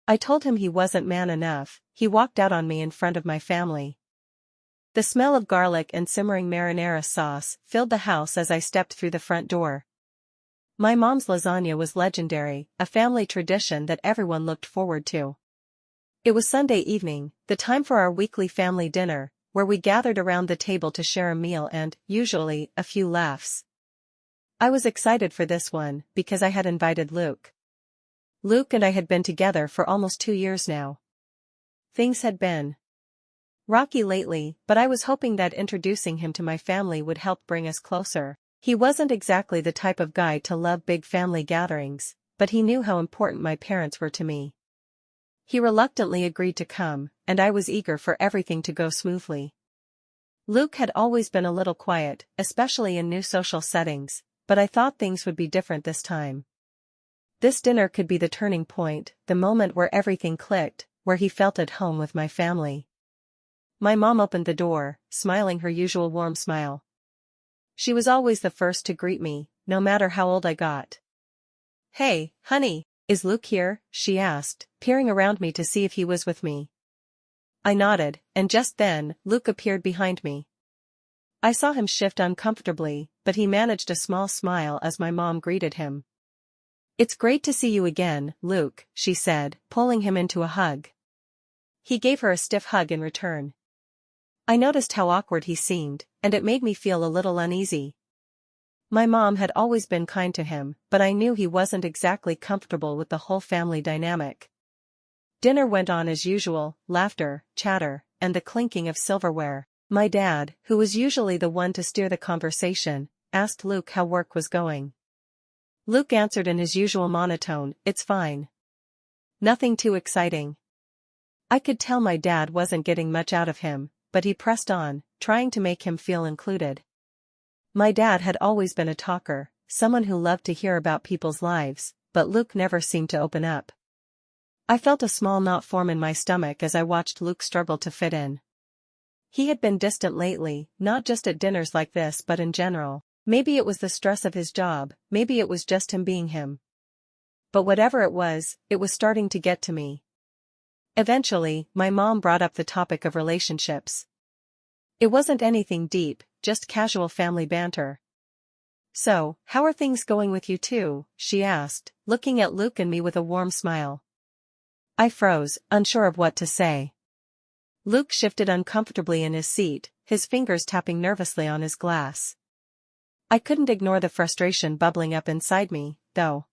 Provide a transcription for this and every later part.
I told him he wasn't man enough. He walked out on me in front of my family. The smell of garlic and simmering marinara sauce filled the house as I stepped through the front door. My mom's lasagna was legendary, a family tradition that everyone looked forward to. It was Sunday evening, the time for our weekly family dinner, where we gathered around the table to share a meal and, usually, a few laughs. I was excited for this one because I had invited Luke. Luke and I had been together for almost 2 years now. Things had been rocky lately, but I was hoping that introducing him to my family would help bring us closer. He wasn't exactly the type of guy to love big family gatherings, but he knew how important my parents were to me. He reluctantly agreed to come, and I was eager for everything to go smoothly. Luke had always been a little quiet, especially in new social settings, but I thought things would be different this time. This dinner could be the turning point, the moment where everything clicked, where he felt at home with my family. My mom opened the door, smiling her usual warm smile. She was always the first to greet me, no matter how old I got. "Hey, honey, is Luke here?" she asked, peering around me to see if he was with me. I nodded, and just then, Luke appeared behind me. I saw him shift uncomfortably, but he managed a small smile as my mom greeted him. "It's great to see you again, Luke," she said, pulling him into a hug. He gave her a stiff hug in return. I noticed how awkward he seemed, and it made me feel a little uneasy. My mom had always been kind to him, but I knew he wasn't exactly comfortable with the whole family dynamic. Dinner went on as usual, laughter, chatter, and the clinking of silverware. My dad, who was usually the one to steer the conversation, asked Luke how work was going. Luke answered in his usual monotone, "It's fine. Nothing too exciting." I could tell my dad wasn't getting much out of him, but he pressed on, trying to make him feel included. My dad had always been a talker, someone who loved to hear about people's lives, but Luke never seemed to open up. I felt a small knot form in my stomach as I watched Luke struggle to fit in. He had been distant lately, not just at dinners like this but in general. Maybe it was the stress of his job, maybe it was just him being him. But whatever it was starting to get to me. Eventually, my mom brought up the topic of relationships. It wasn't anything deep, just casual family banter. "So, how are things going with you two?" she asked, looking at Luke and me with a warm smile. I froze, unsure of what to say. Luke shifted uncomfortably in his seat, his fingers tapping nervously on his glass. I couldn't ignore the frustration bubbling up inside me, though.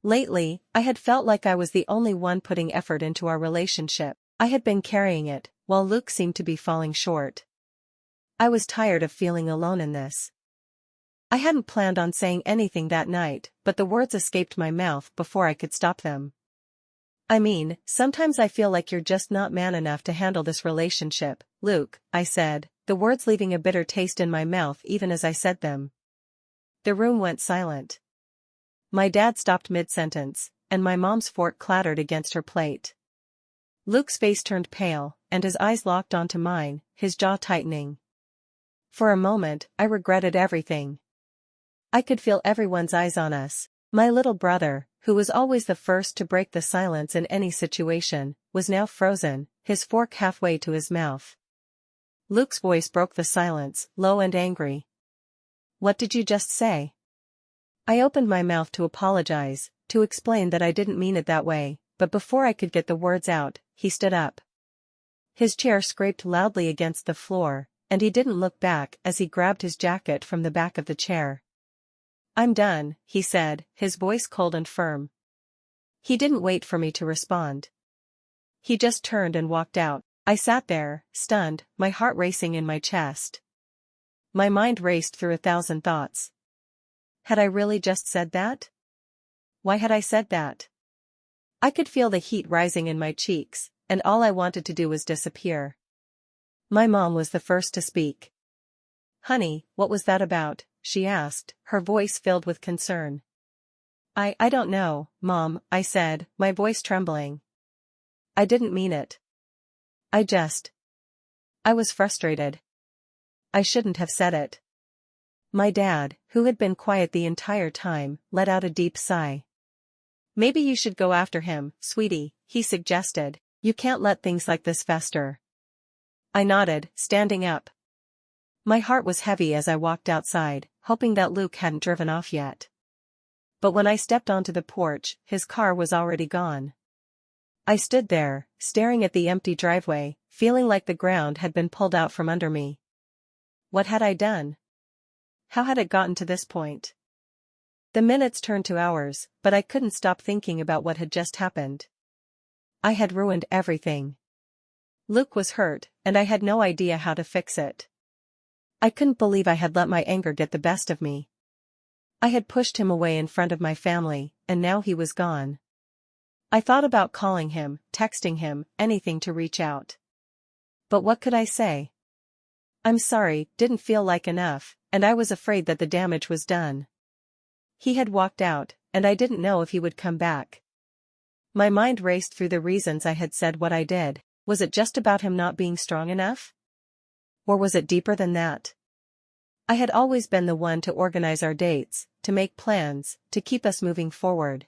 Lately, I had felt like I was the only one putting effort into our relationship. I had been carrying it, while Luke seemed to be falling short. I was tired of feeling alone in this. I hadn't planned on saying anything that night, but the words escaped my mouth before I could stop them. "I mean, sometimes I feel like you're just not man enough to handle this relationship, Luke," I said, the words leaving a bitter taste in my mouth even as I said them. The room went silent. My dad stopped mid-sentence, and my mom's fork clattered against her plate. Luke's face turned pale, and his eyes locked onto mine, his jaw tightening. For a moment, I regretted everything. I could feel everyone's eyes on us. My little brother, who was always the first to break the silence in any situation, was now frozen, his fork halfway to his mouth. Luke's voice broke the silence, low and angry. "What did you just say?" I opened my mouth to apologize, to explain that I didn't mean it that way, but before I could get the words out, he stood up. His chair scraped loudly against the floor, and he didn't look back as he grabbed his jacket from the back of the chair. "I'm done," he said, his voice cold and firm. He didn't wait for me to respond. He just turned and walked out. I sat there, stunned, my heart racing in my chest. My mind raced through 1,000 thoughts. Had I really just said that? Why had I said that? I could feel the heat rising in my cheeks, and all I wanted to do was disappear. My mom was the first to speak. "Honey, what was that about?" she asked, her voice filled with concern. I don't know, Mom," I said, my voice trembling. "I didn't mean it. I was frustrated. I shouldn't have said it." My dad, who had been quiet the entire time, let out a deep sigh. Maybe you should go after him, sweetie, he suggested. You can't let things like this fester. I nodded, standing up. My heart was heavy as I walked outside, hoping that Luke hadn't driven off yet. But when I stepped onto the porch, his car was already gone. I stood there, staring at the empty driveway, feeling like the ground had been pulled out from under me. What had I done? How had it gotten to this point? The minutes turned to hours, but I couldn't stop thinking about what had just happened. I had ruined everything. Luke was hurt, and I had no idea how to fix it. I couldn't believe I had let my anger get the best of me. I had pushed him away in front of my family, and now he was gone. I thought about calling him, texting him, anything to reach out. But what could I say? I'm sorry, didn't feel like enough, and I was afraid that the damage was done. He had walked out, and I didn't know if he would come back. My mind raced through the reasons I had said what I did. Was it just about him not being strong enough? Or was it deeper than that? I had always been the one to organize our dates, to make plans, to keep us moving forward.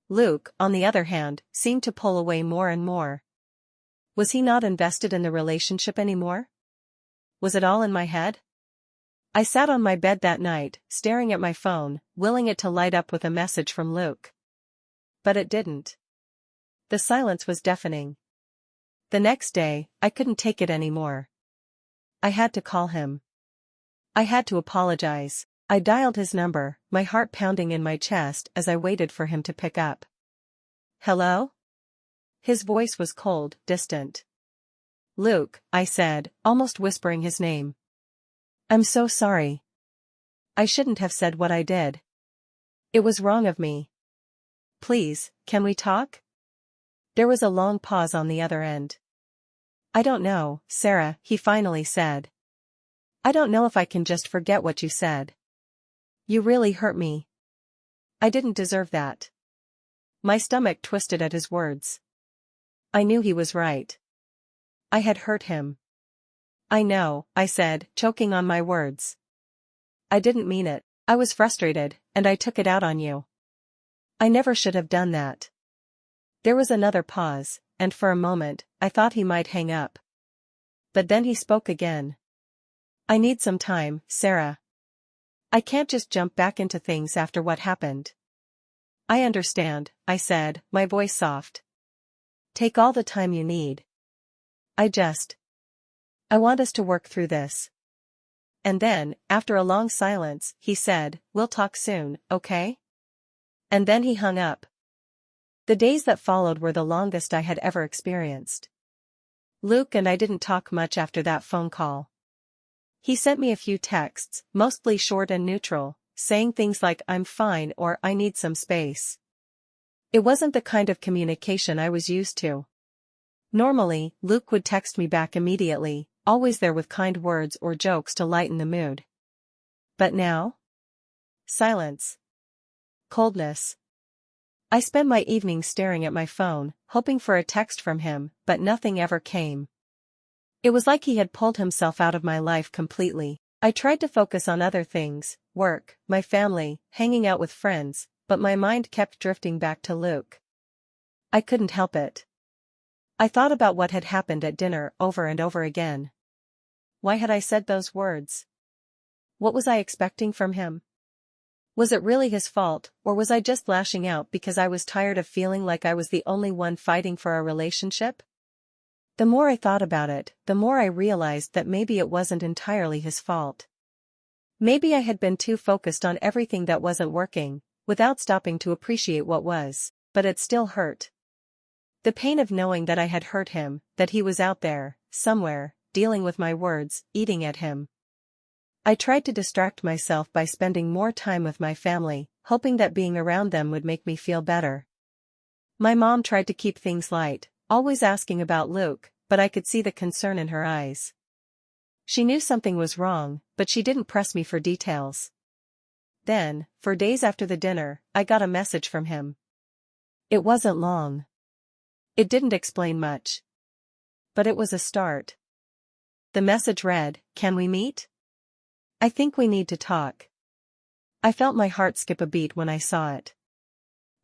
Luke, on the other hand, seemed to pull away more and more. Was he not invested in the relationship anymore? Was it all in my head? I sat on my bed that night, staring at my phone, willing it to light up with a message from Luke. But it didn't. The silence was deafening. The next day, I couldn't take it anymore. I had to call him. I had to apologize. I dialed his number, my heart pounding in my chest as I waited for him to pick up. Hello? His voice was cold, distant. Luke, I said, almost whispering his name. I'm so sorry. I shouldn't have said what I did. It was wrong of me. Please, can we talk? There was a long pause on the other end. I don't know, Sarah, he finally said. I don't know if I can just forget what you said. You really hurt me. I didn't deserve that. My stomach twisted at his words. I knew he was right. I had hurt him. I know, I said, choking on my words. I didn't mean it. I was frustrated, and I took it out on you. I never should have done that. There was another pause, and for a moment, I thought he might hang up. But then he spoke again. I need some time, Sarah. I can't just jump back into things after what happened. I understand, I said, my voice soft. Take all the time you need. I want us to work through this. And then, after a long silence, he said, we'll talk soon, okay? And then he hung up. The days that followed were the longest I had ever experienced. Luke and I didn't talk much after that phone call. He sent me a few texts, mostly short and neutral, saying things like I'm fine or I need some space. It wasn't the kind of communication I was used to. Normally, Luke would text me back immediately, always there with kind words or jokes to lighten the mood. But now? Silence. Coldness. I spent my evenings staring at my phone, hoping for a text from him, but nothing ever came. It was like he had pulled himself out of my life completely. I tried to focus on other things, work, my family, hanging out with friends, but my mind kept drifting back to Luke. I couldn't help it. I thought about what had happened at dinner over and over again. Why had I said those words? What was I expecting from him? Was it really his fault, or was I just lashing out because I was tired of feeling like I was the only one fighting for our relationship? The more I thought about it, the more I realized that maybe it wasn't entirely his fault. Maybe I had been too focused on everything that wasn't working, without stopping to appreciate what was, but it still hurt. The pain of knowing that I had hurt him, that he was out there, somewhere, dealing with my words, eating at him. I tried to distract myself by spending more time with my family, hoping that being around them would make me feel better. My mom tried to keep things light, always asking about Luke, but I could see the concern in her eyes. She knew something was wrong, but she didn't press me for details. Then, for days after the dinner, I got a message from him. It wasn't long. It didn't explain much. But it was a start. The message read, "Can we meet? I think we need to talk." I felt my heart skip a beat when I saw it.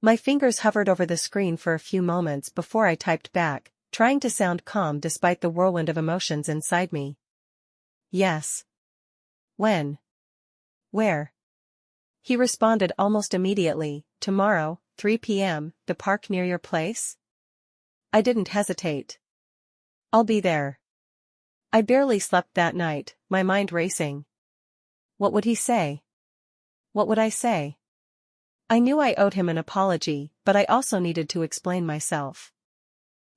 My fingers hovered over the screen for a few moments before I typed back, trying to sound calm despite the whirlwind of emotions inside me. Yes. When? Where? He responded almost immediately, tomorrow, 3 p.m., the park near your place? I didn't hesitate. I'll be there. I barely slept that night, my mind racing. What would he say? What would I say? I knew I owed him an apology, but I also needed to explain myself.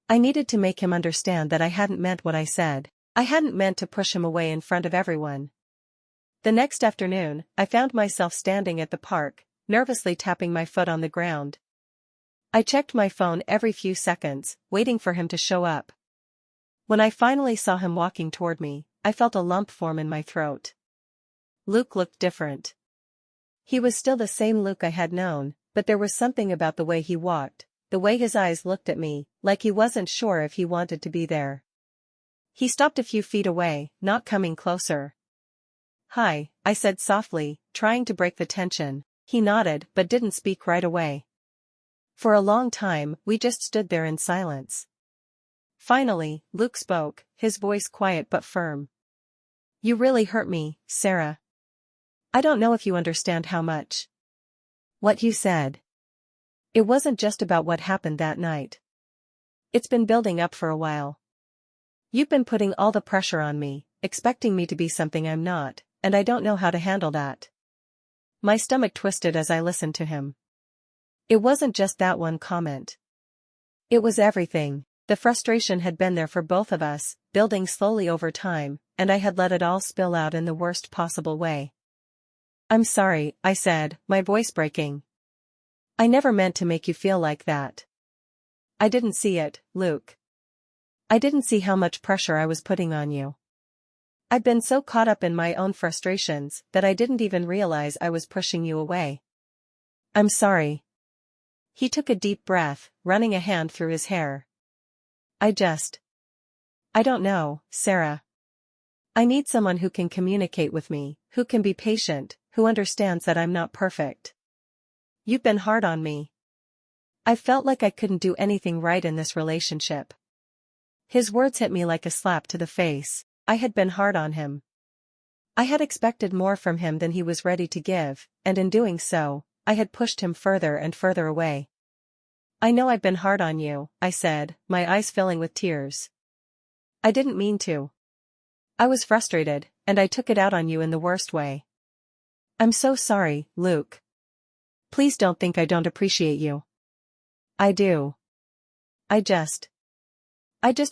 I needed to make him understand that I hadn't meant what I said. I hadn't meant to push him away in front of everyone. The next afternoon, I found myself standing at the park, nervously tapping my foot on the ground. I checked my phone every few seconds, waiting for him to show up. When I finally saw him walking toward me, I felt a lump form in my throat. Luke looked different. He was still the same Luke I had known, but there was something about the way he walked, the way his eyes looked at me, like he wasn't sure if he wanted to be there. He stopped a few feet away, not coming closer. Hi, I said softly, trying to break the tension. He nodded but didn't speak right away. For a long time, we just stood there in silence. Finally, Luke spoke, his voice quiet but firm. You really hurt me, Sarah. I don't know if you understand how much. What you said. It wasn't just about what happened that night. It's been building up for a while. You've been putting all the pressure on me, expecting me to be something I'm not, and I don't know how to handle that. My stomach twisted as I listened to him. It wasn't just that one comment. It was everything. The frustration had been there for both of us, building slowly over time, and I had let it all spill out in the worst possible way. I'm sorry, I said, my voice breaking. I never meant to make you feel like that. I didn't see it, Luke. I didn't see how much pressure I was putting on you. I'd been so caught up in my own frustrations that I didn't even realize I was pushing you away. I'm sorry. He took a deep breath, running a hand through his hair. I don't know, Sarah. I need someone who can communicate with me, who can be patient, who understands that I'm not perfect. You've been hard on me. I felt like I couldn't do anything right in this relationship. His words hit me like a slap to the face. I had been hard on him. I had expected more from him than he was ready to give, and in doing so, I had pushed him further and further away. I know I've been hard on you, I said, my eyes filling with tears. I didn't mean to. I was frustrated, and I took it out on you in the worst way. I'm so sorry, Luke. Please don't think I don't appreciate you. I do. I just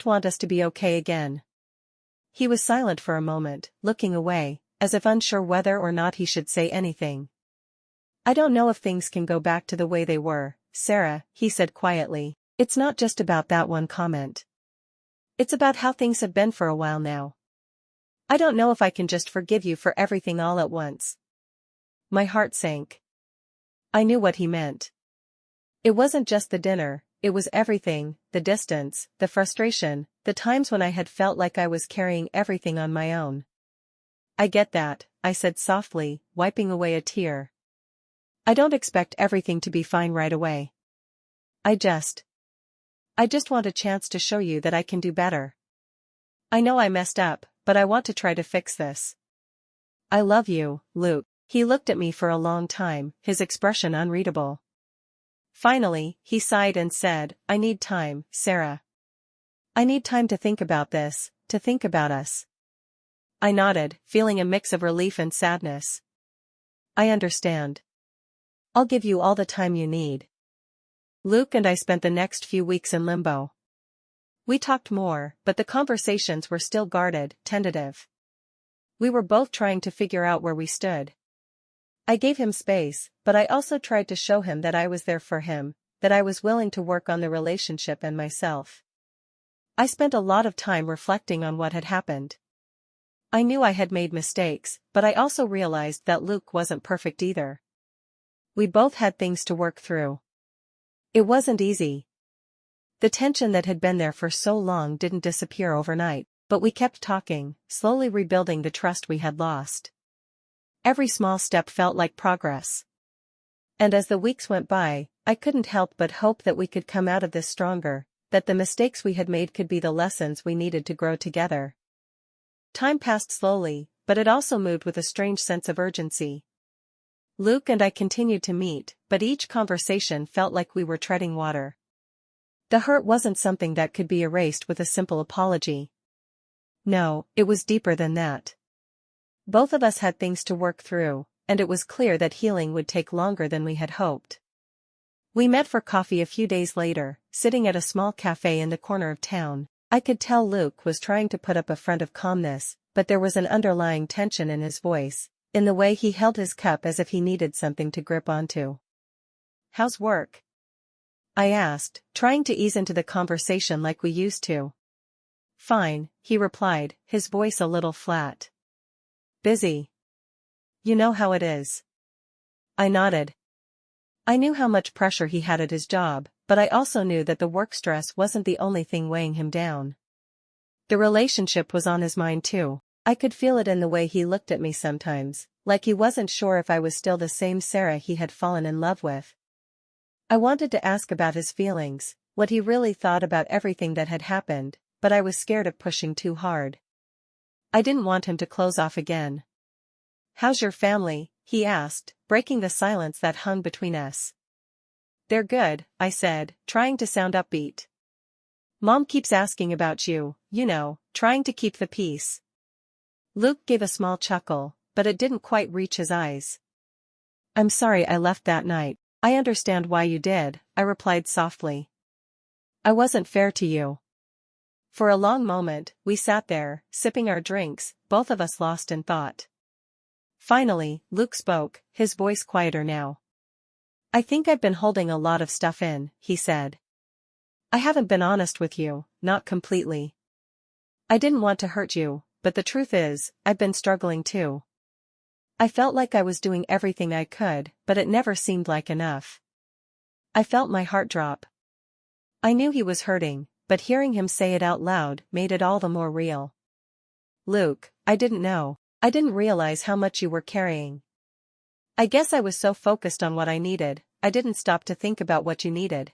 want us to be okay again. He was silent for a moment, looking away, as if unsure whether or not he should say anything. I don't know if things can go back to the way they were, Sarah, he said quietly. It's not just about that one comment. It's about how things have been for a while now. I don't know if I can just forgive you for everything all at once. My heart sank. I knew what he meant. It wasn't just the dinner, it was everything, the distance, the frustration, the times when I had felt like I was carrying everything on my own. I get that, I said softly, wiping away a tear. I don't expect everything to be fine right away. I just want a chance to show you that I can do better. I know I messed up, but I want to try to fix this. I love you, Luke. He looked at me for a long time, his expression unreadable. Finally, he sighed and said, I need time, Sarah. I need time to think about this, to think about us. I nodded, feeling a mix of relief and sadness. I understand. I'll give you all the time you need. Luke and I spent the next few weeks in limbo. We talked more, but the conversations were still guarded, tentative. We were both trying to figure out where we stood. I gave him space, but I also tried to show him that I was there for him, that I was willing to work on the relationship and myself. I spent a lot of time reflecting on what had happened. I knew I had made mistakes, but I also realized that Luke wasn't perfect either. We both had things to work through. It wasn't easy. The tension that had been there for so long didn't disappear overnight, but we kept talking, slowly rebuilding the trust we had lost. Every small step felt like progress. And as the weeks went by, I couldn't help but hope that we could come out of this stronger, that the mistakes we had made could be the lessons we needed to grow together. Time passed slowly, but it also moved with a strange sense of urgency. Luke and I continued to meet, but each conversation felt like we were treading water. The hurt wasn't something that could be erased with a simple apology. No, it was deeper than that. Both of us had things to work through, and it was clear that healing would take longer than we had hoped. We met for coffee a few days later, sitting at a small cafe in the corner of town. I could tell Luke was trying to put up a front of calmness, but there was an underlying tension in his voice, in the way he held his cup as if he needed something to grip onto. "How's work?" I asked, trying to ease into the conversation like we used to. "Fine," he replied, his voice a little flat. "Busy. You know how it is." I nodded. I knew how much pressure he had at his job, but I also knew that the work stress wasn't the only thing weighing him down. The relationship was on his mind too. I could feel it in the way he looked at me sometimes, like he wasn't sure if I was still the same Sarah he had fallen in love with. I wanted to ask about his feelings, what he really thought about everything that had happened, but I was scared of pushing too hard. I didn't want him to close off again. "How's your family?" he asked, breaking the silence that hung between us. "They're good," I said, trying to sound upbeat. "Mom keeps asking about you, trying to keep the peace." Luke gave a small chuckle, but it didn't quite reach his eyes. "I'm sorry I left that night." "I understand why you did," I replied softly. "I wasn't fair to you." For a long moment, we sat there, sipping our drinks, both of us lost in thought. Finally, Luke spoke, his voice quieter now. "I think I've been holding a lot of stuff in," he said. "I haven't been honest with you, not completely. I didn't want to hurt you, but the truth is, I've been struggling too. I felt like I was doing everything I could, but it never seemed like enough." I felt my heart drop. I knew he was hurting, but hearing him say it out loud made it all the more real. "Luke, I didn't know. I didn't realize how much you were carrying. I guess I was so focused on what I needed, I didn't stop to think about what you needed."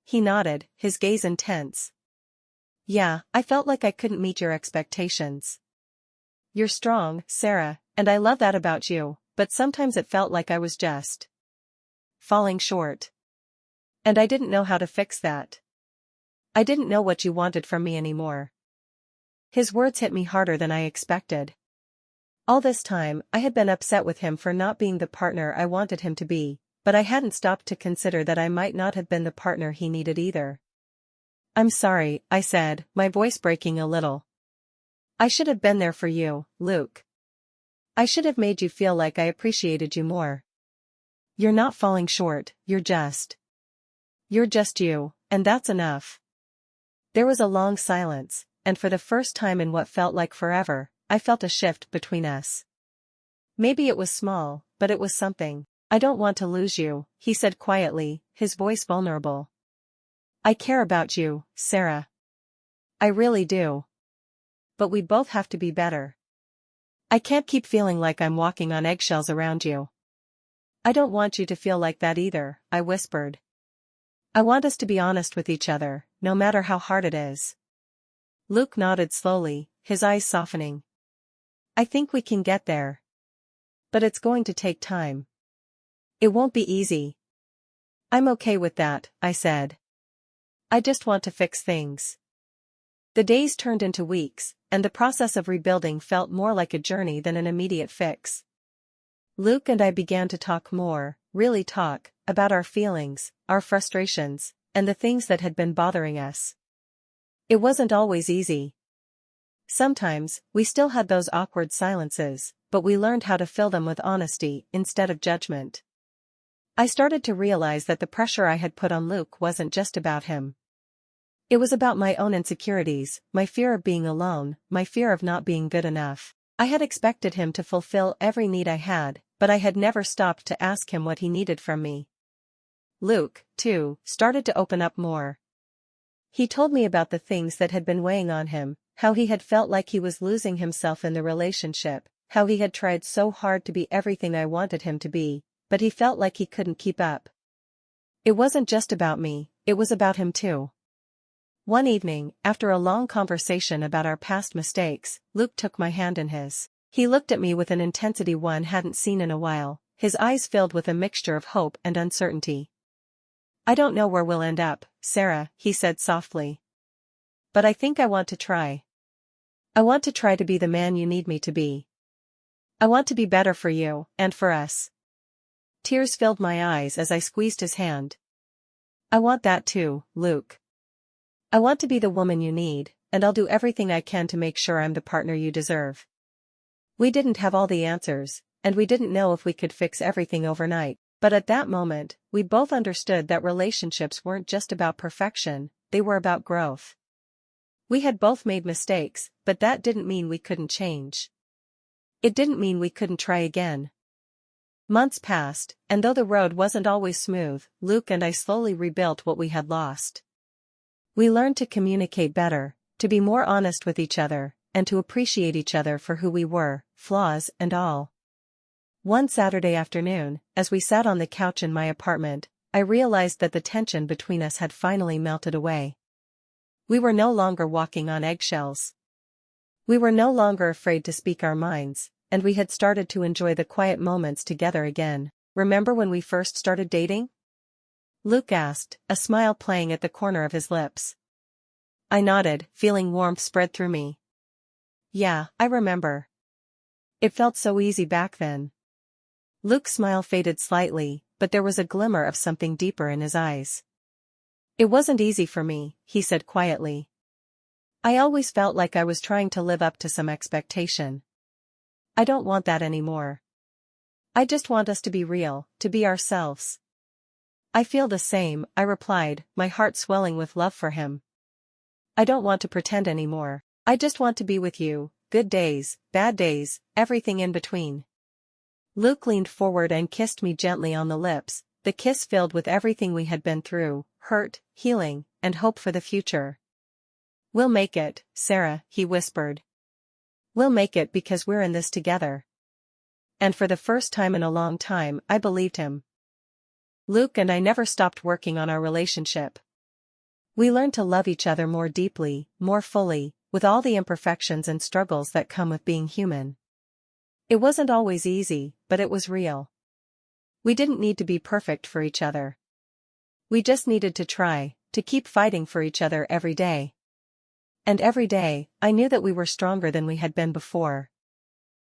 He nodded, his gaze intense. "Yeah, I felt like I couldn't meet your expectations. You're strong, Sarah, and I love that about you, but sometimes it felt like I was just falling short. And I didn't know how to fix that. I didn't know what you wanted from me anymore." His words hit me harder than I expected. All this time, I had been upset with him for not being the partner I wanted him to be, but I hadn't stopped to consider that I might not have been the partner he needed either. "I'm sorry," I said, my voice breaking a little. "I should have been there for you, Luke. I should have made you feel like I appreciated you more. You're not falling short, you're just you, and that's enough." There was a long silence, and for the first time in what felt like forever, I felt a shift between us. Maybe it was small, but it was something. "I don't want to lose you," he said quietly, his voice vulnerable. "I care about you, Sarah. I really do. But we both have to be better. I can't keep feeling like I'm walking on eggshells around you." "I don't want you to feel like that either," I whispered. "I want us to be honest with each other, no matter how hard it is." Luke nodded slowly, his eyes softening. "I think we can get there. But it's going to take time. It won't be easy." "I'm okay with that," I said. "I just want to fix things." The days turned into weeks, and the process of rebuilding felt more like a journey than an immediate fix. Luke and I began to talk more, really talk, about our feelings, our frustrations, and the things that had been bothering us. It wasn't always easy. Sometimes, we still had those awkward silences, but we learned how to fill them with honesty instead of judgment. I started to realize that the pressure I had put on Luke wasn't just about him. It was about my own insecurities, my fear of being alone, my fear of not being good enough. I had expected him to fulfill every need I had, but I had never stopped to ask him what he needed from me. Luke, too, started to open up more. He told me about the things that had been weighing on him, how he had felt like he was losing himself in the relationship, how he had tried so hard to be everything I wanted him to be, but he felt like he couldn't keep up. It wasn't just about me, it was about him too. One evening, after a long conversation about our past mistakes, Luke took my hand in his. He looked at me with an intensity one hadn't seen in a while, his eyes filled with a mixture of hope and uncertainty. "I don't know where we'll end up, Sarah," he said softly. "But I think I want to try. I want to try to be the man you need me to be. I want to be better for you, and for us." Tears filled my eyes as I squeezed his hand. "I want that too, Luke. I want to be the woman you need, and I'll do everything I can to make sure I'm the partner you deserve." We didn't have all the answers, and we didn't know if we could fix everything overnight, but at that moment, we both understood that relationships weren't just about perfection, they were about growth. We had both made mistakes, but that didn't mean we couldn't change. It didn't mean we couldn't try again. Months passed, and though the road wasn't always smooth, Luke and I slowly rebuilt what we had lost. We learned to communicate better, to be more honest with each other, and to appreciate each other for who we were, flaws and all. One Saturday afternoon, as we sat on the couch in my apartment, I realized that the tension between us had finally melted away. We were no longer walking on eggshells. We were no longer afraid to speak our minds, and we had started to enjoy the quiet moments together again. "Remember when we first started dating?" Luke asked, a smile playing at the corner of his lips. I nodded, feeling warmth spread through me. "Yeah, I remember. It felt so easy back then." Luke's smile faded slightly, but there was a glimmer of something deeper in his eyes. "It wasn't easy for me," he said quietly. "I always felt like I was trying to live up to some expectation. I don't want that anymore. I just want us to be real, to be ourselves." "I feel the same," I replied, my heart swelling with love for him. "I don't want to pretend anymore. I just want to be with you, good days, bad days, everything in between." Luke leaned forward and kissed me gently on the lips, the kiss filled with everything we had been through, hurt, healing, and hope for the future. "We'll make it, Sarah," he whispered. "We'll make it because we're in this together." And for the first time in a long time, I believed him. Luke and I never stopped working on our relationship. We learned to love each other more deeply, more fully, with all the imperfections and struggles that come with being human. It wasn't always easy, but it was real. We didn't need to be perfect for each other. We just needed to try, to keep fighting for each other every day. And every day, I knew that we were stronger than we had been before,